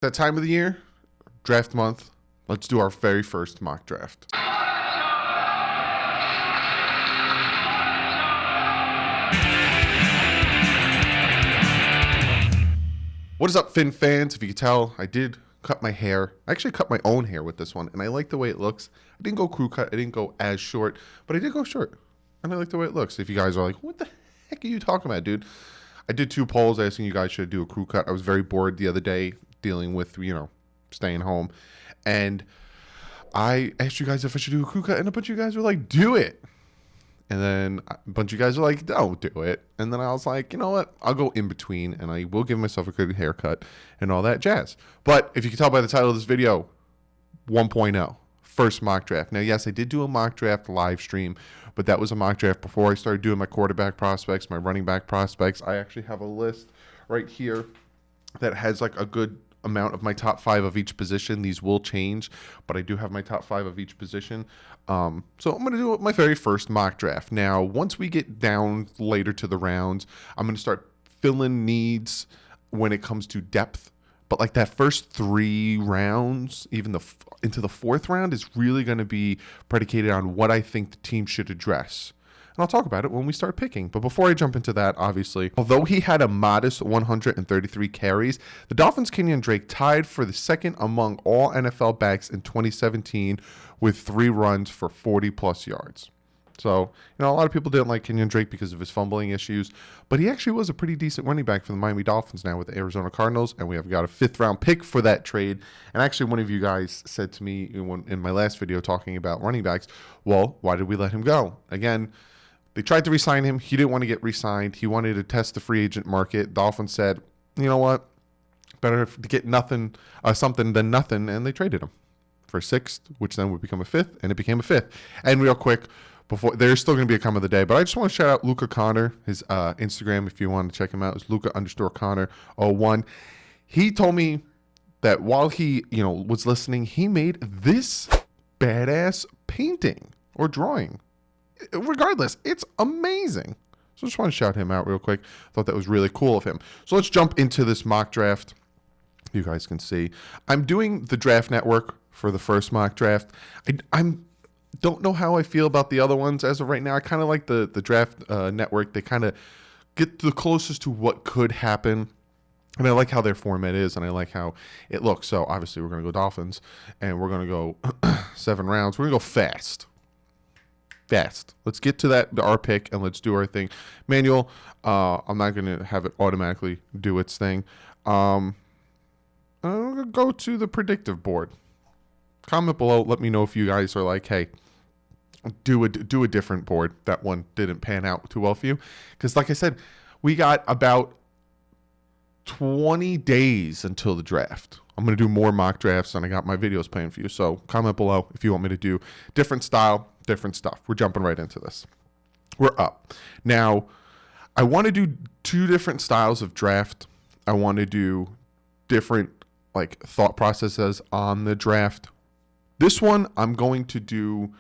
That time of the year, draft month. Let's do our very first mock draft. What is up, Finn fans? If you can tell, I did cut my hair. I actually cut my own hair with this one, and I like the way it looks. I didn't go crew cut. I didn't go as short, but I did go short, and I like the way it looks. If you guys are like, what the heck are you talking about, dude? I did 2 polls asking you guys should do a crew cut. I was very bored the other day dealing with, staying home. And I asked you guys if I should do a crew cut, and a bunch of you guys were like, do it. And then a bunch of you guys were like, don't do it. And then I was like, you know what? I'll go in between, and I will give myself a good haircut and all that jazz. But if you can tell by the title of this video, 1.0, first mock draft. Now, yes, I did do a mock draft live stream, but that was a mock draft before I started doing my quarterback prospects, my running back prospects. I actually have a list right here that has like a good amount of my top 5 of each position. These will change, but I do have my top 5 of each position. So I'm going to do my very first mock draft. Now, once we get down later to the rounds, I'm going to start filling needs when it comes to depth. But like that first 3 rounds, even into the 4th round, is really going to be predicated on what I think the team should address. And I'll talk about it when we start picking. But before I jump into that, obviously, although he had a modest 133 carries, the Dolphins' Kenyon Drake tied for the second among all NFL backs in 2017 with 3 runs for 40-plus yards. So, a lot of people didn't like Kenyon Drake because of his fumbling issues, but he actually was a pretty decent running back for the Miami Dolphins now with the Arizona Cardinals, and we have got a 5th-round pick for that trade. And actually, one of you guys said to me in my last video talking about running backs, well, why did we let him go? Again, they tried to re-sign him. He didn't want to get re-signed. He wanted to test the free agent market. Dolphins said, you know what? Better to get something than nothing, and they traded him for a 6th, which then would become a 5th, and it became a 5th. And real quick, before there's still going to be a comment of the day, but I just want to shout out Luca Connor. His Instagram, if you want to check him out, is Luca_Connor01. He told me that while he was listening, he made this badass painting or drawing. Regardless, it's amazing. So I just want to shout him out real quick. Thought that was really cool of him. So let's jump into this mock draft. You guys can see I'm doing the Draft Network for the first mock draft. I'm don't know how I feel about the other ones as of right now. I kind of like the Draft Network. They kind of get the closest to what could happen. And I like how their format is, and I like how it looks. So obviously we're going to go Dolphins, and we're going to go 7 rounds. We're going to go fast. Let's get to our pick, and let's do our thing. Manual, I'm not going to have it automatically do its thing. I'm going to go to the predictive board. Comment below. Let me know if you guys are like, hey, do a different board. That one didn't pan out too well for you. Because like I said, we got about 20 days until the draft. I'm going to do more mock drafts, and I got my videos planned for you. So comment below if you want me to do different style, different stuff. We're jumping right into this. We're up. Now, I want to do 2 different styles of draft. I want to do different thought processes on the draft. This one, I'm going to do,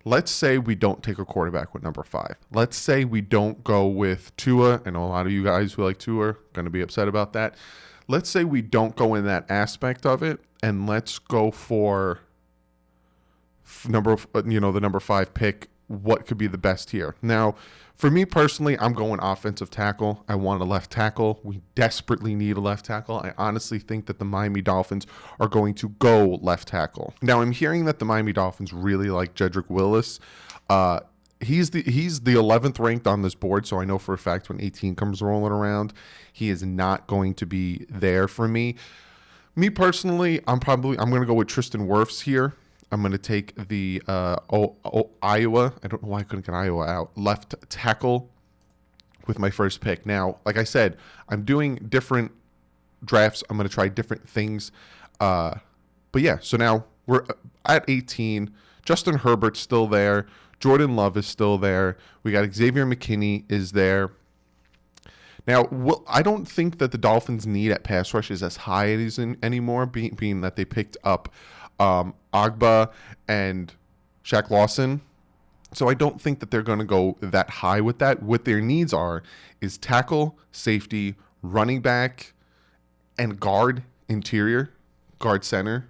let's say we don't take a quarterback with number 5. Let's say we don't go with Tua. I know a lot of you guys who like Tua are going to be upset about that. Let's say we don't go in that aspect of it, and let's go for the number 5 pick. What could be the best here? Now, for me personally, I'm going offensive tackle. I want a left tackle. We desperately need a left tackle. I honestly think that the Miami Dolphins are going to go left tackle. Now, I'm hearing that the Miami Dolphins really like Jedrick Willis. He's the 11th ranked on this board, so I know for a fact when 18 comes rolling around, he is not going to be there for me. Me personally, I'm going to go with Tristan Wirfs here. I'm going to take the Iowa. I don't know why I couldn't get Iowa out. Left tackle with my first pick. Now, like I said, I'm doing different drafts. I'm going to try different things. But yeah, so now we're at 18. Justin Herbert's still there. Jordan Love is still there. We got Xavier McKinney is there. Now, I don't think that the Dolphins need at pass rush is as high as anymore, being that they picked up Agba and Shaq Lawson. So I don't think that they're going to go that high with that. What their needs is tackle, safety, running back, and guard interior, guard center,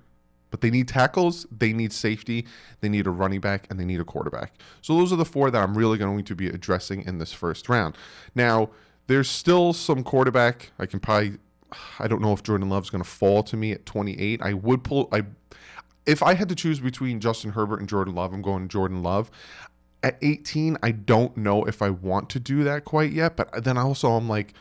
but they need tackles, they need safety, they need a running back, and they need a quarterback. So those are the four that I'm really going to be addressing in this first round. Now, there's still some quarterback. I don't know if Jordan Love's going to fall to me at 28. If I had to choose between Justin Herbert and Jordan Love, I'm going Jordan Love. At 18, I don't know if I want to do that quite yet, but then also I'm like,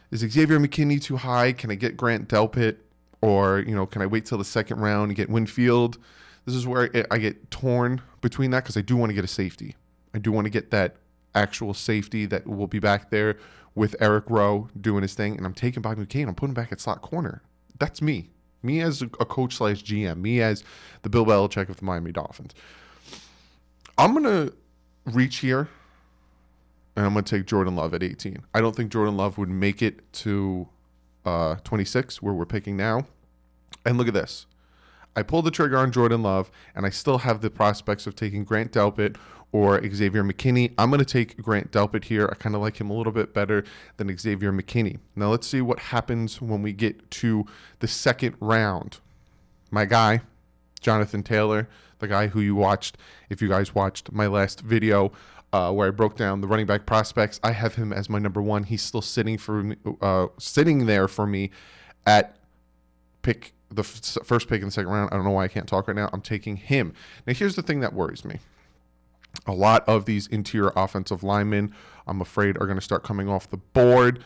is Xavier McKinney too high? Can I get Grant Delpit? Or, can I wait till the second round and get Winfield? This is where I get torn between that because I do want to get a safety. I do want to get that actual safety that will be back there with Eric Rowe doing his thing. And I'm taking Bobby McCain. I'm putting him back at slot corner. That's me. Me as a coach / GM. Me as the Bill Belichick of the Miami Dolphins. I'm going to reach here, and I'm going to take Jordan Love at 18. I don't think Jordan Love would make it to 26, where we're picking now. And look at this. I pulled the trigger on Jordan Love, and I still have the prospects of taking Grant Delpit or Xavier McKinney. I'm going to take Grant Delpit here. I kind of like him a little bit better than Xavier McKinney. Now let's see what happens when we get to the second round. My guy, Jonathan Taylor, the guy who you watched, if you guys watched my last video where I broke down the running back prospects, I have him as my number one. He's still sitting there for me at the first pick in the second round. I don't know why I can't talk right now. I'm taking him. Now, here's the thing that worries me. A lot of these interior offensive linemen, I'm afraid, are going to start coming off the board.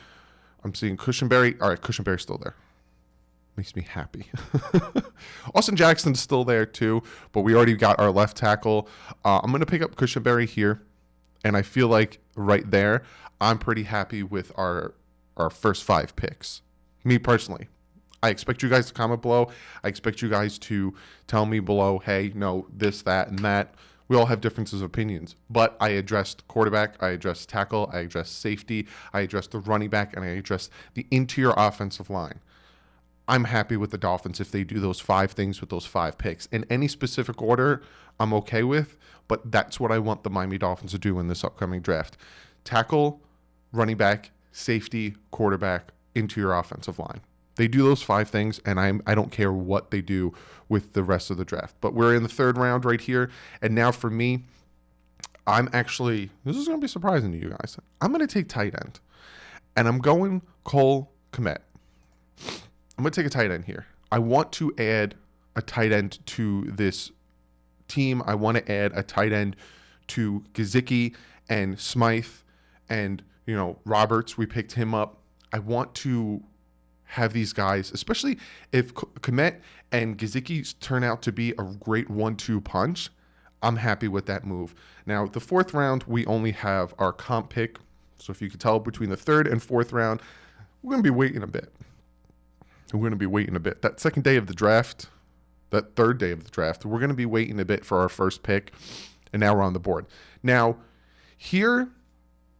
I'm seeing Cushenberry. All right, Cushenberry's still there. Makes me happy. Austin Jackson's still there too, but we already got our left tackle. I'm going to pick up Cushenberry here, and I feel like right there, I'm pretty happy with our first 5 picks. Me personally. I expect you guys to comment below. I expect you guys to tell me below, hey, no, this, that, and that. We all have differences of opinions. But I addressed quarterback, I addressed tackle, I addressed safety, I addressed the running back, and I addressed the interior offensive line. I'm happy with the Dolphins if they do those 5 things with those 5 picks. In any specific order, I'm okay with, but that's what I want the Miami Dolphins to do in this upcoming draft. Tackle, running back, safety, quarterback, interior offensive line. They do those 5 things, and I don't care what they do with the rest of the draft. But we're in the third round right here, and now for me, this is going to be surprising to you guys. I'm going to take tight end, and I'm going Cole Kmet. I'm going to take a tight end here. I want to add a tight end to this team. I want to add a tight end to Gesicki and Smythe and, Roberts. We picked him up. I want to have these guys, especially if Kmet and Gesicki turn out to be a great 1-2 punch. I'm happy with that move. Now, the 4th round, we only have our comp pick. So if you can tell, between the 3rd and 4th round, we're going to be waiting a bit. That second day of the draft, that third day of the draft, we're going to be waiting a bit for our first pick, and now we're on the board. Now, here,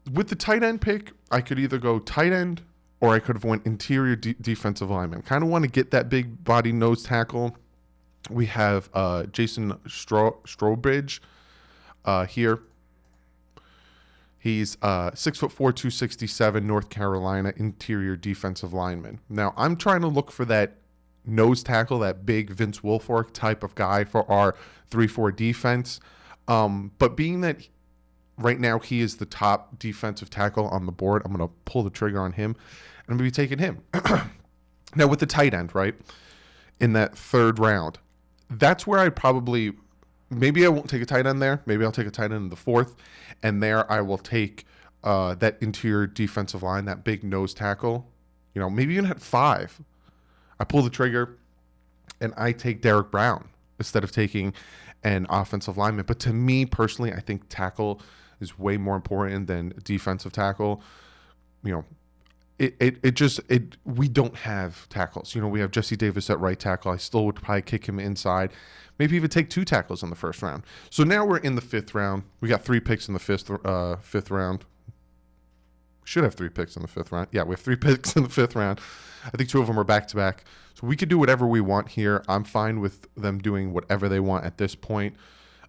with the tight end pick, I could either go tight end or I could have went interior defensive lineman. Kind of want to get that big body nose tackle. We have Jason Strobridge here. He's 6'4", 267, North Carolina interior defensive lineman. Now, I'm trying to look for that nose tackle, that big Vince Wilfork type of guy for our 3-4 defense. But being that right now he is the top defensive tackle on the board, I'm going to pull the trigger on him, and I'm going to be taking him. Now, with the tight end, right, in that 3rd round, that's where I probably... Maybe I won't take a tight end there. Maybe I'll take a tight end in the 4th. And there I will take that interior defensive line, that big nose tackle. Maybe even at 5. I pull the trigger and I take Derek Brown instead of taking an offensive lineman. But to me personally, I think tackle is way more important than defensive tackle. We don't have tackles. We have Jesse Davis at right tackle. I still would probably kick him inside. Maybe even take 2 tackles in the 1st round. So now we're in the 5th round. We got 3 picks in the 5th round. We should have 3 picks in the 5th round. Yeah, we have 3 picks in the 5th round. I think 2 of them are back-to-back. So we could do whatever we want here. I'm fine with them doing whatever they want at this point.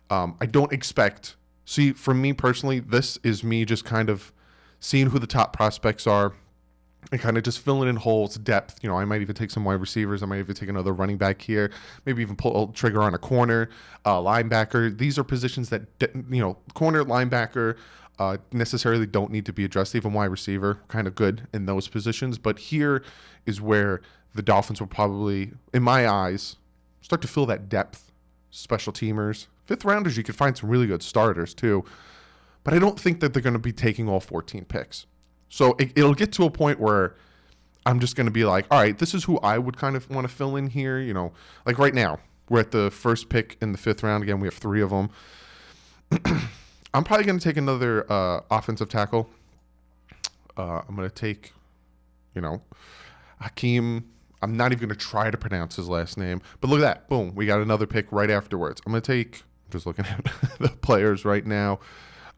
I don't expect... See, for me personally, this is me just kind of seeing who the top prospects are. and kind of just filling in holes, depth. I might even take some wide receivers. I might even take another running back here. Maybe even pull a trigger on a corner, linebacker. These are positions that, corner, linebacker, necessarily don't need to be addressed. Even wide receiver, kind of good in those positions. But here is where the Dolphins will probably, in my eyes, start to fill that depth. Special teamers. Fifth rounders, you could find some really good starters too. But I don't think that they're going to be taking all 14 picks. So it'll get to a point where I'm just going to be like, all right, this is who I would kind of want to fill in here. Like right now, we're at the first pick in the 5th round. Again, we have 3 of them. I'm probably going to take another offensive tackle. I'm going to take, Hakeem. I'm not even going to try to pronounce his last name. But look at that. Boom. We got another pick right afterwards. I'm going to take, just looking at the players right now.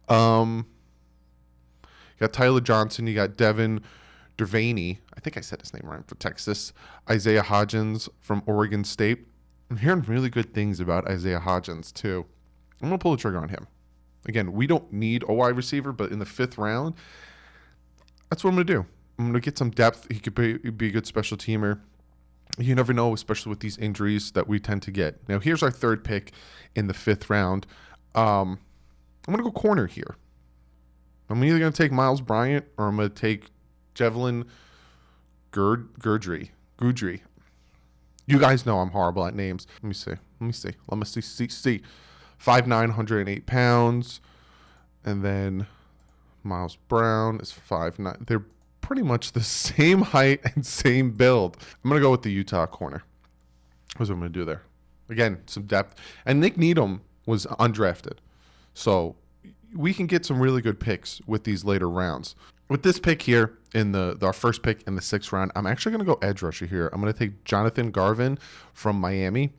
You got Tyler Johnson. You got Devin Dervaney. I think I said his name right, for Texas. Isaiah Hodgins from Oregon State. I'm hearing really good things about Isaiah Hodgins too. I'm going to pull the trigger on him. Again, we don't need a wide receiver, but in the 5th round, that's what I'm going to do. I'm going to get some depth. He could be a good special teamer. You never know, especially with these injuries that we tend to get. Now, here's our 3rd pick in the 5th round. I'm going to go corner here. I'm either going to take Miles Bryant or I'm going to take Javelin Gurdry. You guys know I'm horrible at names. Let me see. 5'9", 108 pounds. And then Miles Brown is 5'9". They're pretty much the same height and same build. I'm going to go with the Utah corner. That's what I'm going to do there. Again, some depth. And Nick Needham was undrafted. So we can get some really good picks with these later rounds. With this pick here in our first pick in the 6th round, I'm actually going to go edge rusher here. I'm going to take Jonathan Garvin from Miami.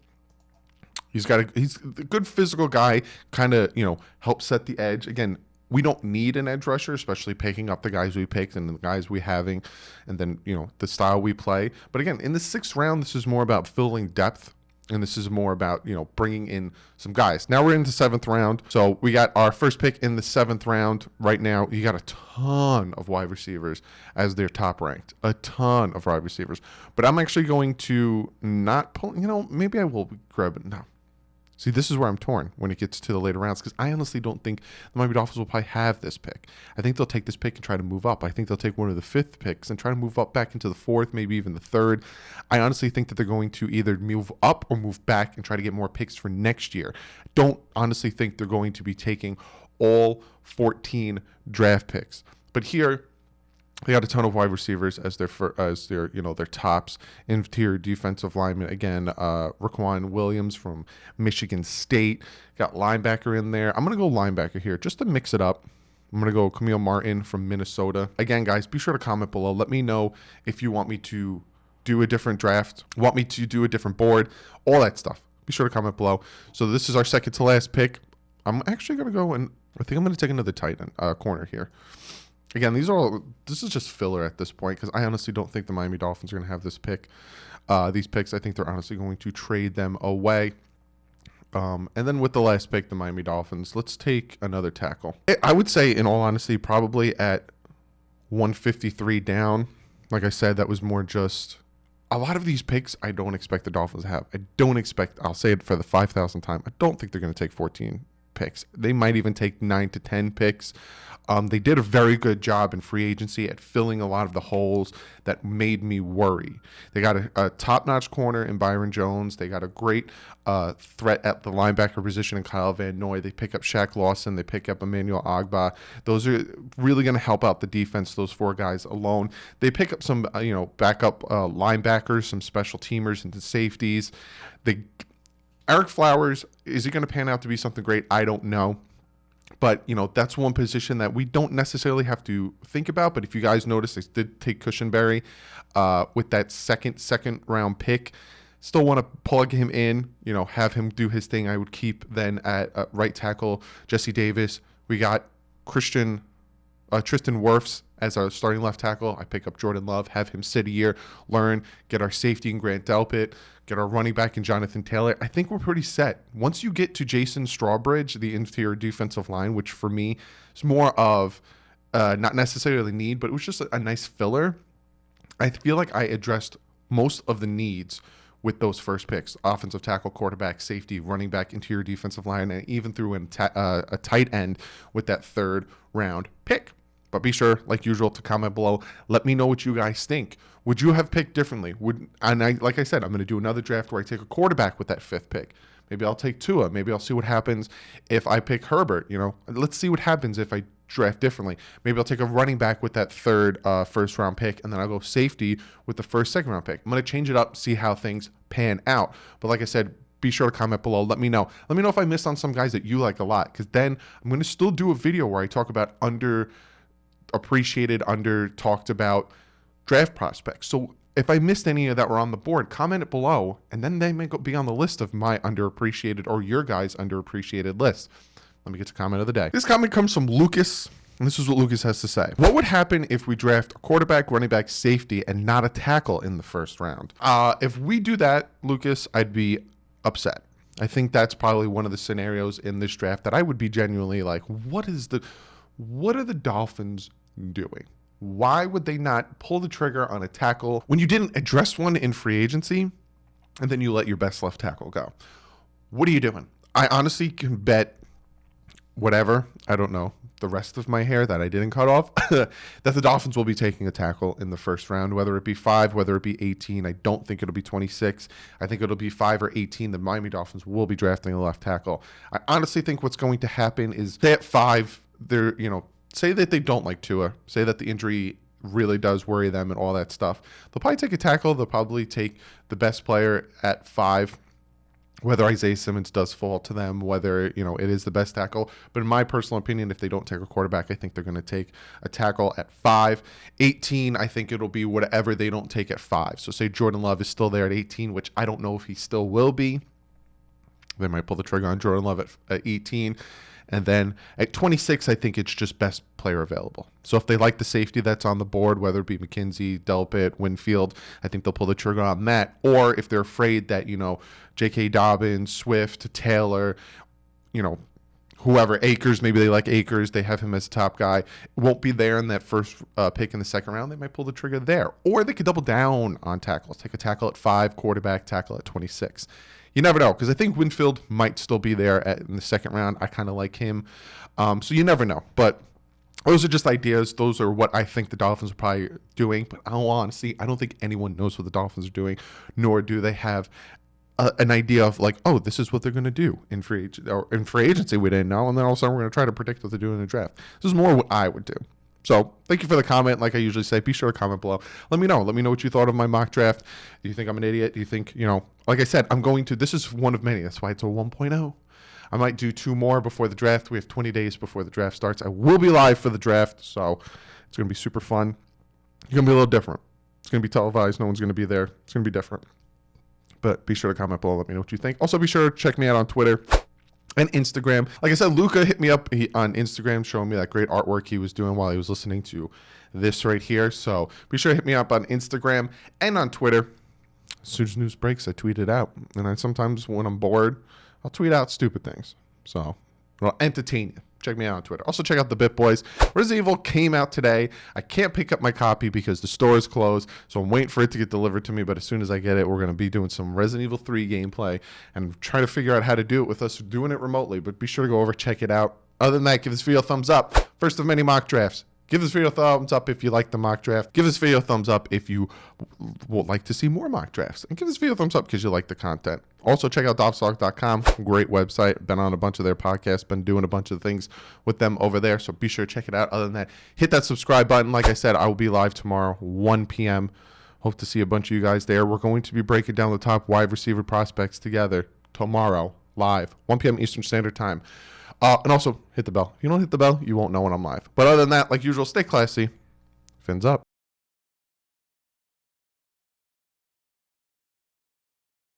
He's a good physical guy, kind of, help set the edge. Again, we don't need an edge rusher, especially picking up the guys we picked and the guys we having, and then, the style we play. But again, in the 6th round, this is more about filling depth. And this is more about, bringing in some guys. Now we're in the 7th round. So we got our first pick in the 7th round. Right now, you got a ton of wide receivers as their top ranked. A ton of wide receivers. But I'm actually going to not pull, maybe I will grab it. No. See, this is where I'm torn when it gets to the later rounds, because I honestly don't think the Miami Dolphins will probably have this pick. I think they'll take this pick and try to move up. I think they'll take one of the 5th picks and try to move up back into the 4th, maybe even the 3rd. I honestly think that they're going to either move up or move back and try to get more picks for next year. Don't honestly think they're going to be taking all 14 draft picks. But here, they got a ton of wide receivers as their their tops. Interior defensive lineman, again, Raquan Williams from Michigan State. Got linebacker in there. I'm going to go linebacker here just to mix it up. I'm going to go Camille Martin from Minnesota. Again, guys, be sure to comment below. Let me know if you want me to do a different draft, want me to do a different board, all that stuff. Be sure to comment below. So this is our second to last pick. I'm actually going to go and I think I'm going to take another tight end corner here. Again, this is just filler at this point because I honestly don't think the Miami Dolphins are going to have this pick. These picks, I think they're honestly going to trade them away. And then with the last pick, the Miami Dolphins, let's take another tackle. I would say, in all honesty, probably at 153 down. Like I said, that was more just a lot of these picks I don't expect the Dolphins to have. I'll say it for the 5,000th time, I don't think they're going to take 14 picks. They might even take 9 to 10 picks. They did a very good job in free agency at filling a lot of the holes that made me worry. They got a top-notch corner in Byron Jones. They got a great threat at the linebacker position in Kyle Van Noy. They pick up Shaq Lawson. They pick up Emmanuel Ogbah. Those are really going to help out the defense, those 4 guys alone. They pick up some backup linebackers, some special teamers, and safeties. Eric Flowers, is he going to pan out to be something great? I don't know. But, that's one position that we don't necessarily have to think about. But if you guys notice, they did take Cushenberry with that second round pick. Still want to plug him in, have him do his thing. I would keep then at right tackle Jesse Davis. We got Tristan Wirfs as our starting left tackle. I pick up Jordan Love, have him sit a year, learn, get our safety in Grant Delpit, get our running back in Jonathan Taylor. I think we're pretty set. Once you get to Jason Strawbridge, the interior defensive line, which for me is more of not necessarily need, but it was just a nice filler. I feel like I addressed most of the needs with those first picks: offensive tackle, quarterback, safety, running back, interior defensive line, and even threw in a tight end with that third round pick. But be sure, like usual, to comment below. Let me know what you guys think. Would you have picked differently? Like I said, I'm going to do another draft where I take a quarterback with that fifth pick. Maybe I'll take Tua. Maybe I'll see what happens if I pick Herbert. Let's see what happens if I draft differently. Maybe I'll take a running back with that third first round pick, and then I'll go safety with the first second round pick. I'm going to change it up, see how things pan out. But like I said, be sure to comment below. Let me know. Let me know if I missed on some guys that you like a lot, because then I'm going to still do a video where I talk about talked about draft prospects. So if I missed any of that were on the board, comment it below, and then they may be on the list of my underappreciated or your guys' underappreciated list. Let me get to comment of the day. This comment comes from Lucas, and this is what Lucas has to say. What would happen if we draft a quarterback, running back, safety, and not a tackle in the first round? If we do that, Lucas, I'd be upset. I think that's probably one of the scenarios in this draft that I would be genuinely like, what are the Dolphins doing? Why would they not pull the trigger on a tackle when you didn't address one in free agency and then you let your best left tackle go? What are you doing? I honestly can bet whatever, I don't know, the rest of my hair that I didn't cut off, that the Dolphins will be taking a tackle in the first round, whether it be 5, whether it be 18. I don't think it'll be 26. I think it'll be 5 or 18. The Miami Dolphins will be drafting a left tackle. I honestly think what's going to happen is that at 5, they're, say that they don't like Tua, say that the injury really does worry them and all that stuff. They'll probably take a tackle. They'll probably take the best player at 5, whether Isaiah Simmons does fall to them, whether, it is the best tackle. But in my personal opinion, if they don't take a quarterback, I think they're going to take a tackle at 5. 18, I think it'll be whatever they don't take at 5. So say Jordan Love is still there at 18, which I don't know if he still will be. They might pull the trigger on Jordan Love at 18. And then at 26, I think it's just best player available. So if they like the safety that's on the board, whether it be McKenzie, Delpit, Winfield, I think they'll pull the trigger on that. Or if they're afraid that, J.K. Dobbins, Swift, Taylor, whoever, Akers, maybe they like Akers, they have him as top guy, won't be there in that first pick in the second round, they might pull the trigger there. Or they could double down on tackles. Take a tackle at 5, quarterback, tackle at 26. You never know, because I think Winfield might still be there in the second round. I kind of like him. So you never know. But those are just ideas. Those are what I think the Dolphins are probably doing. But in all honesty, I don't think anyone knows what the Dolphins are doing, nor do they have an idea of like, oh, this is what they're going to do in free agency. We didn't know, and then all of a sudden we're going to try to predict what they're doing in the draft. This is more what I would do. So thank you for the comment. Like I usually say, be sure to comment below. Let me know. Let me know what you thought of my mock draft. Do you think I'm an idiot? Do you think, like I said, this is one of many. That's why it's a 1.0. I might do 2 more before the draft. We have 20 days before the draft starts. I will be live for the draft, so it's going to be super fun. It's going to be a little different. It's going to be televised. No one's going to be there. It's going to be different. But be sure to comment below. Let me know what you think. Also, be sure to check me out on Twitter and Instagram. Like I said, Luca hit me up on Instagram showing me that great artwork he was doing while he was listening to this right here. So be sure to hit me up on Instagram and on Twitter. As soon as news breaks, I tweet it out. And sometimes when I'm bored, I'll tweet out stupid things. So it'll entertain you. Check me out on Twitter. Also, check out the Bit Boys. Resident Evil came out today. I can't pick up my copy because the store is closed, so I'm waiting for it to get delivered to me. But as soon as I get it, we're going to be doing some Resident Evil 3 gameplay and trying to figure out how to do it with us doing it remotely. But be sure to go over, check it out. Other than that, give this video a thumbs up. First of many mock drafts. Give this video a thumbs up if you like the mock draft. Give this video a thumbs up if you would like to see more mock drafts. And give this video a thumbs up because you like the content. Also, check out DouglieDoWrong.com. Great website. Been on a bunch of their podcasts. Been doing a bunch of things with them over there. So be sure to check it out. Other than that, hit that subscribe button. Like I said, I will be live tomorrow, 1 p.m. Hope to see a bunch of you guys there. We're going to be breaking down the top wide receiver prospects together tomorrow, live, 1 p.m. Eastern Standard Time. And also, hit the bell. If you don't hit the bell, you won't know when I'm live. But other than that, like usual, stay classy. Fins up.